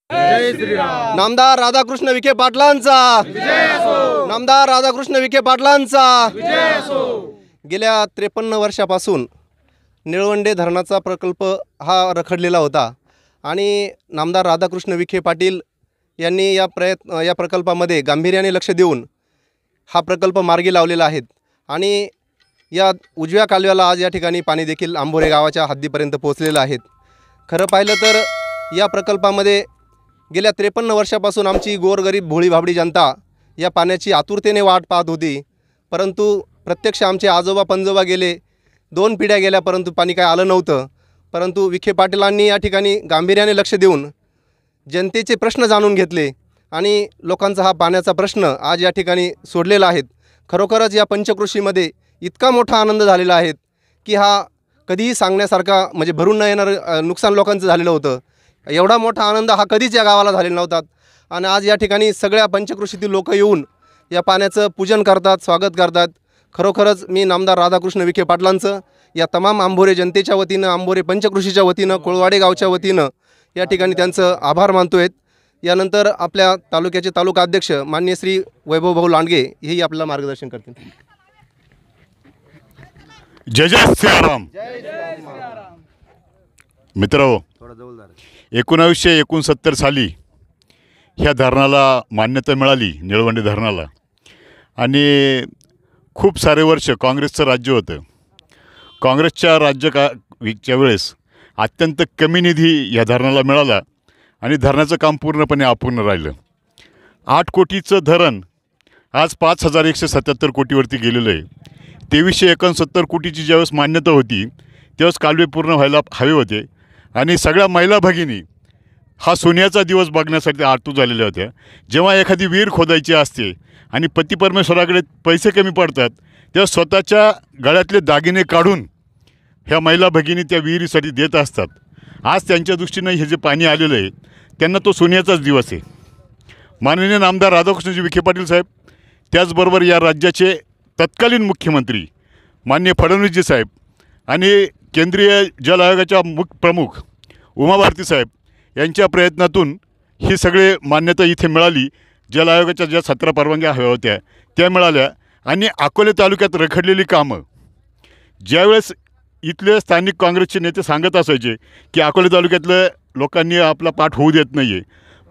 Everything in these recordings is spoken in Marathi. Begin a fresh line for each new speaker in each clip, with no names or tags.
जय श्रीराम।
नामदार राधाकृष्ण विखे पाटलांचा विजय असो। नामदार राधाकृष्ण विखे पाटलांचा विजय असो। गेल्या 53 वर्षापासून निळवंडे धरणाचा प्रकल्प हा रखडलेला होता आणि नामदार राधाकृष्ण विखे पाटील यांनी या प्रकल्पामध्ये गांभीर्याने लक्ष देऊन हा प्रकल्प मार्गी लावलेला आहे आणि या उजव्या कालव्याला आज या ठिकाणी पाणी देखील आंबोरे गावाच्या हद्दीपर्यंत पोहोचलेलं आहे। खरं पाहिलं तर या प्रकल्पामध्ये गेल्या 53 वर्षापासून आमची गोरगरीब भोळी भाबडी जनता या पाण्याची आतुरतेने वाट पाहत होती, परंतु प्रत्यक्ष आमचे आजोबा पंजोबा गेले, 2 पिढ्या गेल्या, परंतु पाणी काय आलं नव्हतं। परंतु विखे पाटलांनी या ठिकाणी गांभीर्याने लक्ष देऊन जनतेचे प्रश्न जाणून घेतले आणि लोकांचा हा पाण्याचा प्रश्न आज या ठिकाणी सोडलेला आहे। खरोखरच या पंचकृषीमध्ये इतका मोठा आनंद झालेला आहे की हा कधीही सांगण्यासारखा, म्हणजे भरून न येणारं नुकसान लोकांचं झालेलं होतं। एवढा मोठा आनंद हा कधीच या गावाला झालेला नव्हता आणि आज या ठिकाणी सगळ्या पंचकृषीतील लोक येऊन या पाण्याचं पूजन करतात, स्वागत करतात। खरोखरच मी नामदार राधाकृष्ण विखे पाटलांचं या तमाम आंबोरे जनतेच्या वतीनं, आंबोरे पंचकृषीच्या वतीनं, कोळवाडे गावच्या वतीनं या ठिकाणी त्यांचं आभार मानतोय। यानंतर आपल्या तालुक्याचे तालुका अध्यक्ष माननीय श्री वैभव भाऊ लांडगे हेही आपल्याला मार्गदर्शन करतील।
जय जय श्रीराम। मित्रांनो, 1969 साली ह्या धरणाला मान्यता मिळाली, निळवंडे धरणाला, आणि खूप सारे वर्ष काँग्रेसचं राज्य होतं। काँग्रेसच्या राज्याच्या वेळेस अत्यंत कमी निधी या धरणाला मिळाला आणि धरणाचं काम पूर्णपणे अपूर्ण राहिलं। 8 कोटीचं धरण आज 5177 कोटीवरती गेलेलं आहे। 2369 कोटीची ज्यावेळेस मान्यता होती त्यावेळेस कालवे पूर्ण व्हायला हवे होते आणि सगळ्या महिला भगिनी हा सोन्याचा दिवस बघण्यासाठी आतुर झालेल्या होत्या। जेव्हा एखादी विहीर खोदायची असते आणि पती परमेश्वराकडे पैसे कमी पडतात तेव्हा स्वतःच्या गळ्यातले दागिने काढून ह्या महिला भगिनी त्या विहिरीसाठी देत असतात। आज त्यांच्या दृष्टीनं हे जे पाणी आलेलं आहे त्यांना तो सोन्याचाच दिवस आहे। माननीय नामदार राधाकृष्णजी विखे पाटील साहेब, त्याचबरोबर या राज्याचे तत्कालीन मुख्यमंत्री माननीय फडणवीसजी साहेब आणि केंद्रीय जल आयोगाच्या प्रमुख उमा भारती साहेब यांच्या प्रयत्नातून ही सगळे मान्यता इथे मिळाली। जल आयोगाच्या ज्या 17 परवानग्या हव्या होत्या त्या मिळाल्या आणि अकोले तालुक्यात रखडलेली कामं ज्यावेळेस इथले स्थानिक काँग्रेसचे नेते सांगत असायचे की अकोले तालुक्यातल्या लोकांनी आपला पाठ होऊ देत नाही आहे,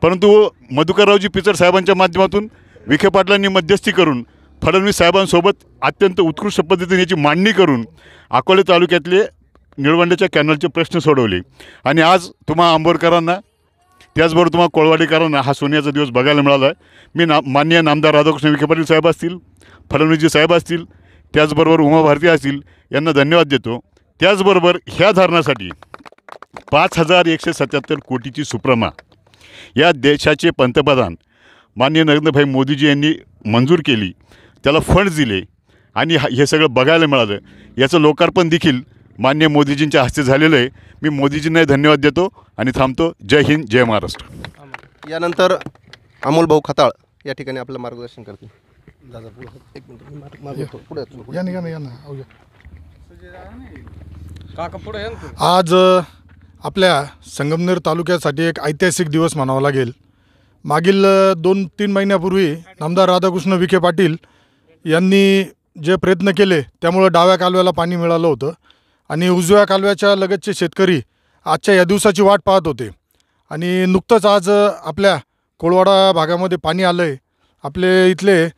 परंतु मधुकररावजी पिचड साहेबांच्या माध्यमातून विखे पाटलांनी मध्यस्थी करून फडणवीस साहेबांसोबत अत्यंत उत्कृष्ट पद्धतीने याची मांडणी करून अकोले तालुक्यातले निळवंडेच्या कॅनलचे प्रश्न सोडवले आणि आज तुम्हा आंबोरकरांना, त्याचबरोबर तुम्हा कोळवाडीकरांना हा सोन्याचा दिवस बघायला मिळाला आहे। मी माननीय नामदार राधाकृष्ण विखे पाटील साहेब असतील, फडणवीसजी साहेब असतील, त्याचबरोबर उमा भारती असतील यांना धन्यवाद देतो। त्याचबरोबर ह्या धरणासाठी 5177 कोटीची सुप्रमा या देशाचे पंतप्रधान माननीय नरेंद्रभाई मोदीजी यांनी मंजूर केली, त्याला फंड्स दिले आणि हे सगळं बघायला मिळालं। याचं लोकार्पण देखील माननीय मोदीजींच्या हस्ते झालेलं आहे। मी मोदीजींना धन्यवाद देतो आणि थांबतो। जय हिंद, जय महाराष्ट्र।
यानंतर अमोल भाऊ खताळ या ठिकाणी आपलं मार्गदर्शन करतील।
आज आपल्या संगमनेर तालुक्यासाठी एक ऐतिहासिक दिवस म्हणावा लागेल। मागील 2-3 महिन्यापूर्वी नामदार राधाकृष्ण विखे पाटील यांनी जे प्रयत्न केले त्यामुळे डाव्या कालव्याला पाणी मिळालं होतं आणि उजव्या कालव्याच्या लगतचे शेतकरी आजच्या या दिवसाची वाट पाहत होते आणि नुकतंच आज आपल्या कोळवाडा भागामध्ये पाणी आलं आहे। आपले इथले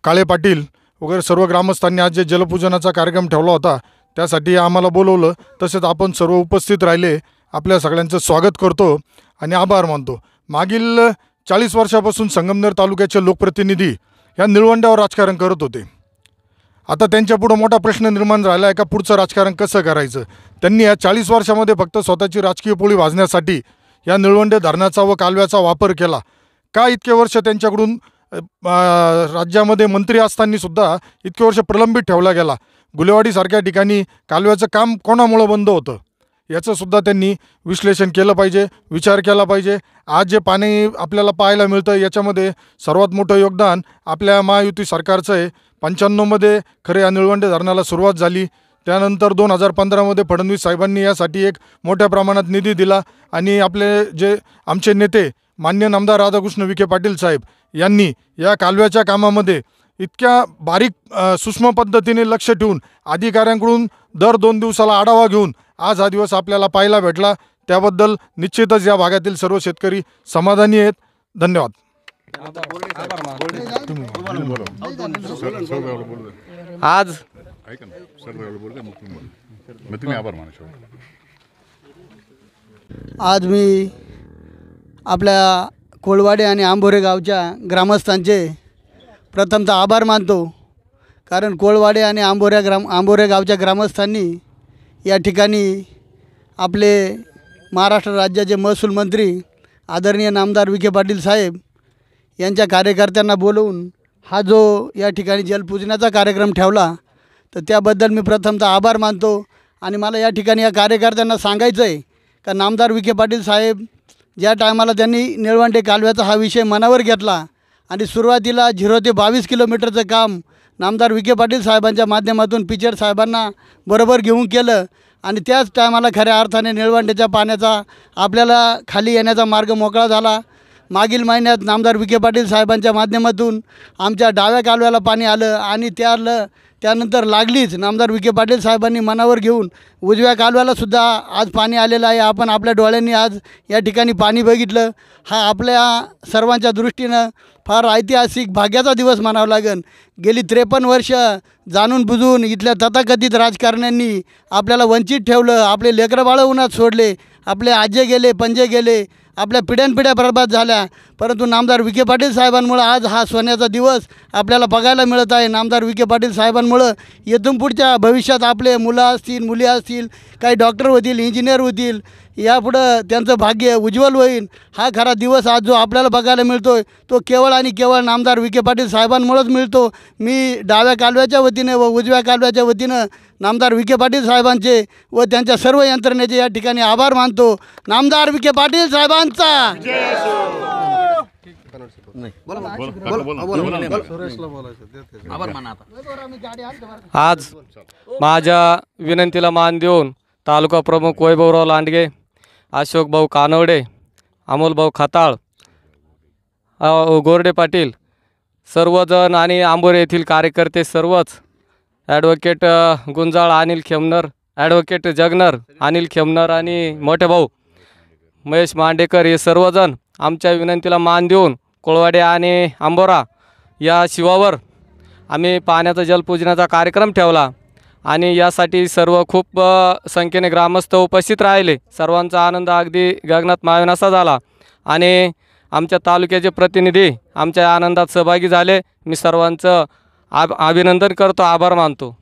काळे पाटील वगैरे सर्व ग्रामस्थांनी आज जे जलपूजनाचा कार्यक्रम ठेवला होता त्यासाठी आम्हाला बोलवलं, तसेच आपण सर्व उपस्थित राहिले। आपल्या सगळ्यांचं स्वागत करतो आणि आभार मानतो। मागील 40 वर्षापासून संगमनेर तालुक्याचे लोकप्रतिनिधी ह्या निळवंड्यावर राजकारण करत होते। आता त्यांच्यापुढं मोठा प्रश्न निर्माण झाला आहे का पुढचं राजकारण कसं करायचं। त्यांनी या 40 वर्षामध्ये फक्त स्वतःची राजकीय पोळी भाजण्यासाठी या निळवंडे धरणाचा व कालव्याचा वापर केला। का इतके वर्ष त्यांच्याकडून राज्यामध्ये मंत्री असताना सुद्धा इतके वर्ष प्रलंबित ठेवला गेला। गुलेवाडीसारख्या ठिकाणी कालव्याचं काम कोणामुळे बंद होतं याचं सुद्धा त्यांनी विश्लेषण केलं पाहिजे, विचार केला पाहिजे। आज जे पाणी आपल्याला पाहायला मिळतं याच्यामध्ये सर्वात मोठं योगदान आपल्या महायुती सरकारचं आहे। 95 मध्ये खरे या निळवंडे धरणाला सुरुवात झाली। त्यानंतर 2015मध्ये फडणवीस साहेबांनी यासाठी एक मोठ्या प्रमाणात निधी दिला आणि आपले जे आमचे नेते मान्य नामदार राधाकृष्ण विखे पाटील साहेब यांनी या कालव्याच्या कामामध्ये इतक्या बारीक सूक्ष्म पद्धतीने लक्ष ठेवून अधिकाऱ्यांकडून दर 2 दिवसाला आढावा घेऊन आज हा दिवस आपल्याला पाहायला भेटला। त्याबद्दल निश्चितच या भागातील सर्व शेतकरी समाधानी आहेत। धन्यवाद।
आज
आज मी आपल्या कोळवाडे आणि आंबोरे गावच्या ग्रामस्थांचे प्रथमतः आभार मानतो, कारण कोळवाडे आणि आंबोरे गावच्या ग्रामस्थांनी या ठिकाणी आपले महाराष्ट्र राज्याचे महसूल मंत्री आदरणीय नामदार विखे पाटील साहेब यांच्या कार्यकर्त्यांना बोलवून हा जो या ठिकाणी जलपूजनाचा कार्यक्रम ठेवला, तर त्याबद्दल मी प्रथमतः आभार मानतो। आणि मला या ठिकाणी या कार्यकर्त्यांना सांगायचं आहे का नामदार विखे पाटील साहेब ज्या टायमाला त्यांनी निळवंडे कालव्याचा हा विषय मनावर घेतला आणि सुरुवातीला 0 ते 22 किलोमीटरचं काम नामदार विखे पाटील साहेबांच्या माध्यमातून पिचड साहेबांना बरोबर घेऊन केलं आणि त्याच टायमाला खऱ्या अर्थाने निळवंडेच्या पाण्याचा आपल्याला खाली येण्याचा मार्ग मोकळा झाला। मागील महिन्यात नामदार विखे पाटील साहेबांच्या माध्यमातून आमच्या डाव्या कालव्याला पाणी आलं आणि त्यानंतर लागलीच नामदार विखे पाटील साहेबांनी मनावर घेऊन उजव्या कालव्यालासुद्धा आज पाणी आलेलं आहे। आपण आपल्या डोळ्यांनी आज या ठिकाणी पाणी बघितलं। हा आपल्या सर्वांच्या दृष्टीनं फार ऐतिहासिक भाग्याचा दिवस म्हणावा लागेल। गेली 53 वर्ष जाणून बुजून इथल्या तथाकथित राजकारण्यांनी आपल्याला वंचित ठेवलं, आपले लेकरं बाळं उन्हात सोडले, आपले आजे गेले, पंजे गेले, आपल्या पिढ्यानपिढ्या बरबाद झाल्या, परंतु नामदार विखे पाटील साहेबांमुळं आज हा सोन्याचा दिवस आपल्याला बघायला मिळत आहे। नामदार विखे पाटील साहेबांमुळं इथून पुढच्या भविष्यात आपले मुलं असतील, मुली असतील, काही डॉक्टर होतील, इंजिनियर होतील, यापुढं त्यांचं भाग्य उज्ज्वल होईल। हा खरा दिवस आज जो आपल्याला बघायला मिळतो आहे तो केवळ आणि केवळ नामदार विखे पाटील साहेबांमुळंच मिळतो। मी डाव्या कालव्याच्या वतीने व उजव्या कालव्याच्या वतीनं नामदार विखे पाटील साहेबांचे व त्यांच्या सर्व यंत्रणेचे या ठिकाणी आभार मानतो। नामदार विखे पाटील साहेबांचा
आज माझ्या विनंतीला मान देऊन तालुका प्रमुख वैभवराव लांडगे, अशोक भाऊ कानवडे, अमोल भाऊ खताळ, गोरडे पाटील सर्वजण आणि आंबोरे येथील कार्यकर्ते सर्वच, ॲडव्होकेट गुंजाळ अनिल खेमनर, ॲडव्होकेट जगनर अनिल खेमनर आणि मोठे भाऊ महेश मांडेकर हे सर्वजण आमच्या विनंतीला मान देऊन कोळवाडे आणि आंबोरा या शिवावर आम्ही पाण्याचा जलपूजनाचा कार्यक्रम ठेवला आणि यासाठी सर्व खूप संख्येने ग्रामस्थ उपस्थित राहिले। सर्वांचा आनंद अगदी गगनात मावेनासा झाला आणि आमच्या तालुक्याचे प्रतिनिधी आमच्या आनंदात सहभागी झाले। मी सर्वांचं अभिनंदन करतो, आभार मानतो।